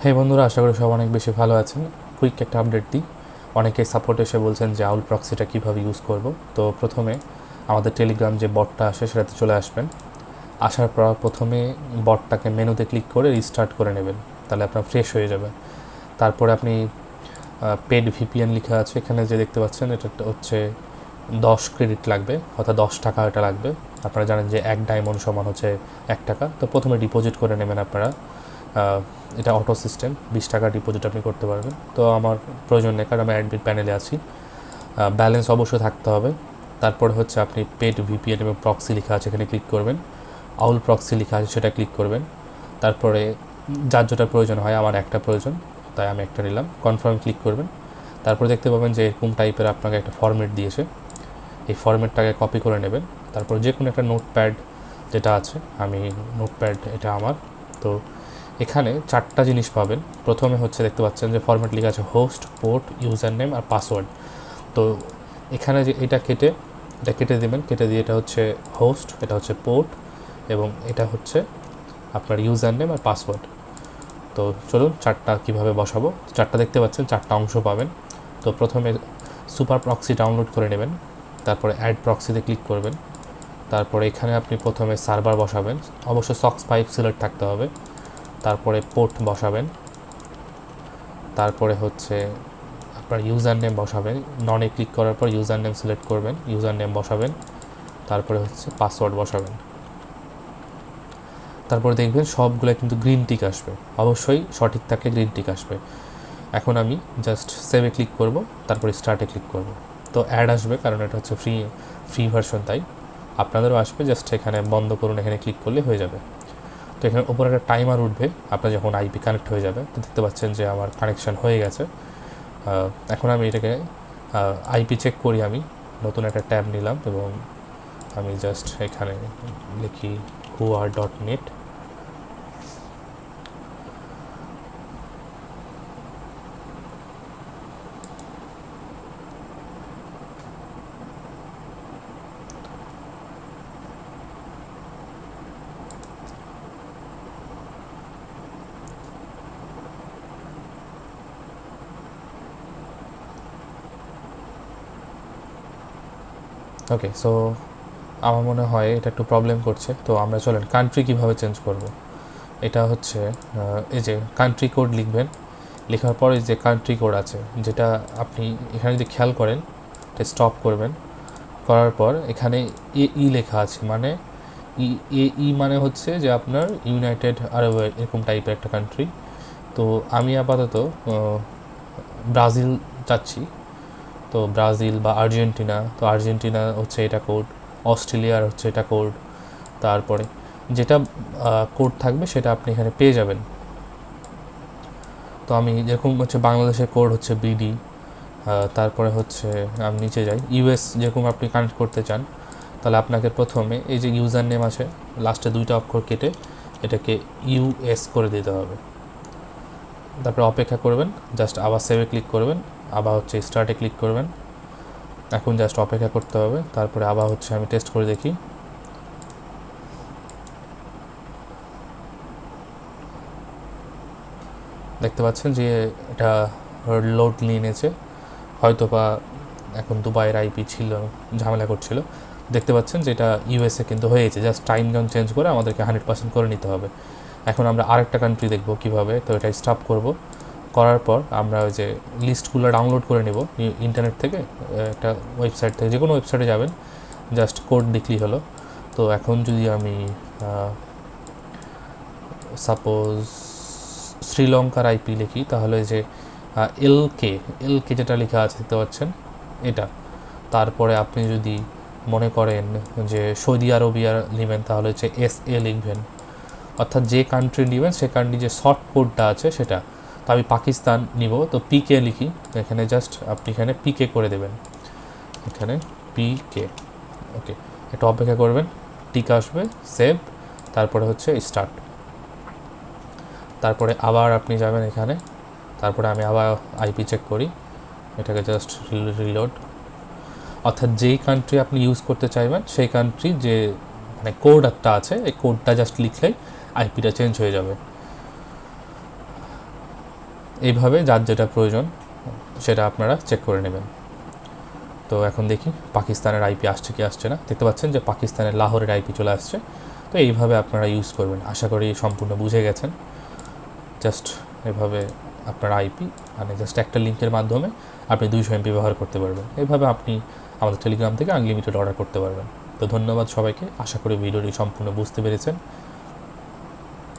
হ্যাঁ বন্ধুরা, আশা করি সব অনেক বেশি ভালো আছেন। কুইক একটা আপডেট দিই। অনেকেই সাপোর্ট এসে বলছেন যে আউল প্রক্সিটা কীভাবে ইউজ করব। তো প্রথমে আমাদের টেলিগ্রাম যে বটটা আসে সেটাতে চলে আসবেন। আসার পর প্রথমে বটটাকে মেনুতে ক্লিক করে রিস্টার্ট করে নেবেন, তাহলে আপনার ফ্রেশ হয়ে যাবে। তারপরে আপনি পেড ভিপিএন লেখা আছে এখানে যে দেখতে পাচ্ছেন, এটা হচ্ছে 10 ক্রেডিট লাগবে, অর্থাৎ 10 টাকা এটা লাগবে। আপনারা জানেন যে 1 ডায়মন্ড সমান হচ্ছে 1 টাকা। তো প্রথমে ডিপোজিট করে নেবেন আপনারা। এটা অটো সিস্টেম, 20 টাকা ডিপোজিট আপনি করতে পারবেন। তো আমার প্রয়োজন নেই, কারণ আমি অ্যাডমিট প্যানেলে আছি। ব্যালেন্স অবশ্যই থাকতে হবে। তারপরে হচ্ছে আপনি পেড ভিপিএন এবং প্রক্সি লেখা আছে এখানে ক্লিক করবেন। আউল প্রক্সি লেখা আছে সেটা ক্লিক করবেন। তারপরে যার যেটা প্রয়োজন হয়, আমার একটা প্রয়োজন তাই আমি একটা নিলাম, কনফার্ম ক্লিক করবেন। তারপরে দেখতে পাবেন যে এরকম টাইপের আপনাকে একটা ফরম্যাট দিয়েছে। এই ফরম্যাটটাকে কপি করে নেবেন। তারপর যে কোনো একটা নোটপ্যাড যেটা আছে, আমি নোটপ্যাড এটা আমার। তো এখানে 4টা জিনিস পাবেন। প্রথমে হচ্ছে দেখতে পাচ্ছেন যে ফরম্যাট লেখা আছে হোস্ট, পোর্ট, ইউজার নেম আর পাসওয়ার্ড। তো এখানে যে এটা কেটে দেবেন। কেটে দিয়ে এটা হচ্ছে হোস্ট, এটা হচ্ছে পোর্ট এবং এটা হচ্ছে আপনার ইউজার নেম আর পাসওয়ার্ড। তো চলুন 4টা কীভাবে বসাবো। 4টা দেখতে পাচ্ছেন, 4টা অংশ পাবেন। তো প্রথমে সুপার প্রক্সি ডাউনলোড করে নেবেন। তারপরে অ্যাড প্রক্সিতে ক্লিক করবেন। তারপরে এখানে আপনি প্রথমে সার্ভার বসাবেন, অবশ্যই সক্স 5 সিলেক্ট থাকতে হবে। তারপরে পোর্ট বসাবেন। তারপরে হচ্ছে আপনার ইউজার নেম বসাবেন। ননে ক্লিক করার পর ইউজার নেম সিলেক্ট করবেন, ইউজার নেম বসাবেন। তারপরে হচ্ছে পাসওয়ার্ড বসাবেন। তারপরে দেখবেন সবগুলো কিন্তু গ্রিন টিক আসবে, অবশ্যই সঠিক থাকলে গ্রিন টিক আসবে। এখন আমি জাস্ট সেভে ক্লিক করব, তারপরে স্টার্টে ক্লিক করব। তো অ্যাড আসবে, কারণ এটা হচ্ছে ফ্রি ভার্সন, তাই আপনাদেরও আসবে। জাস্ট এখানে বন্ধ করুন, এখানে ক্লিক করলে হয়ে যাবে। তো এখানে উপরে একটা টাইমার উঠবে আপনার যখন আইপি কানেক্ট হয়ে যাবে। তো দেখতে পাচ্ছেন যে আমার কানেকশান হয়ে গেছে। এখন আমি এটাকে আইপি চেক করি। আমি নতুন একটা ট্যাব নিলাম এবং আমি জাস্ট এখানে লিখি whoar.net। ওকে, সো আমার মনে হয় এটা একটু প্রবলেম করছে। তো আমরা চলেন কান্ট্রি কীভাবে চেঞ্জ করব। এটা হচ্ছে এই যে কান্ট্রি কোড লিখবেন। লেখার পর এই যে কান্ট্রি কোড আছে, যেটা আপনি এখানে যদি খেয়াল করেন, এটা স্টপ করবেন। করার পর এখানে ই লেখা আছে, মানে ই মানে হচ্ছে যে আপনার ইউনাইটেড আরব এরকম টাইপের একটা কান্ট্রি। তো আমি আপাতত ব্রাজিল চাচ্ছি। তো ব্রাজিল বা আর্জেন্টিনা, তো আর্জেন্টিনা হচ্ছে এটা কোড। অস্ট্রেলিয়ার হচ্ছে এটা কোড। তারপরে যেটা কোড থাকবে সেটা আপনি এখানে পেয়ে যাবেন। তো আমি যেরকম হচ্ছে বাংলাদেশের কোড হচ্ছে বিডি। তারপরে হচ্ছে আমি নিচে যাই, ইউএস যেরকম আপনি কানেক্ট করতে চান, তাহলে আপনাকে প্রথমে এই যে ইউজার নেম আছে লাস্টে 2টা অক্ষর কেটে এটাকে ইউএস করে দিতে হবে। তারপরে অপেক্ষা করবেন, জাস্ট আবার সেভে ক্লিক করবেন, আবার হচ্ছে স্টার্টে ক্লিক করবেন। এখন জাস্ট অপেক্ষা করতে হবে। তারপরে আবার হচ্ছে আমি টেস্ট করে দেখি। দেখতে পাচ্ছেন যে এটা লোড নিয়ে নিয়েছে, হয়তো বা এখন দুবাইয়ের আইপি ছিল, ঝামেলা করছিল। দেখতে পাচ্ছেন যে এটা ইউএসএ কিন্তু হয়েছে। জাস্ট টাইম জোন চেঞ্জ করে আমাদেরকে 100% করে নিতে হবে। এখন আমরা আরেকটা কান্ট্রি দেখব কীভাবে। তো এটা স্টপ করব। করার পর আমরা ওই যে লিস্টগুলো ডাউনলোড করে নেব ইন্টারনেট থেকে, একটা ওয়েবসাইট থেকে, যে কোনো ওয়েবসাইটে যাবেন, জাস্ট কোড লিখলেই হলো। তো এখন যদি আমি সাপোজ শ্রীলঙ্কার আইপি লিখি, তাহলে যে এলকে যেটা লেখা আছে দেখতে পাচ্ছেন এটা। তারপরে আপনি যদি মনে করেন যে সৌদি আরবিয়া নেবেন, তাহলে হচ্ছে SA লিখবেন, অর্থাৎ যে কান্ট্রি নেবেন সে কান্ট্রি যে শর্ট কোডটা আছে সেটা। তো আমি পাকিস্তান নিব, তো পিকে লিখি এখানে, জাস্ট আপনি এখানে পিকে করে দেবেন, এখানে পিকে। ওকে, একটু অপেক্ষা করবেন, টিক আসবে, সেভ, তারপরে হচ্ছে স্টার্ট। তারপরে আবার আপনি যাবেন এখানে। তারপরে আমি আবার আইপি চেক করি, এটাকে জাস্ট রিলোড। অর্থাৎ যেই কান্ট্রি আপনি ইউজ করতে চাইবেন সেই কান্ট্রি যে মানে কোড একটা আছে, এই কোডটা জাস্ট লিখলেই আইপিটা চেঞ্জ হয়ে যাবে। এইভাবে যার যেটা প্রয়োজন সেটা আপনারা চেক করে নেবেন। তো এখন দেখি পাকিস্তানের আইপি আসছে কি আসছে না। দেখতে পাচ্ছেন যে পাকিস্তানের লাহোরের আইপি চলে আসছে। তো এইভাবে আপনারা ইউজ করবেন। আশা করি সম্পূর্ণ বুঝে গেছেন। জাস্ট এভাবে আপনার আইপি মানে জাস্ট একটা লিঙ্কের মাধ্যমে আপনি 200 MB ব্যবহার করতে পারবেন। এইভাবে আপনি আমাদের টেলিগ্রাম থেকে আনলিমিটেড অর্ডার করতে পারবেন। তো ধন্যবাদ সবাইকে। আশা করি ভিডিওটি সম্পূর্ণ বুঝতে পেরেছেন।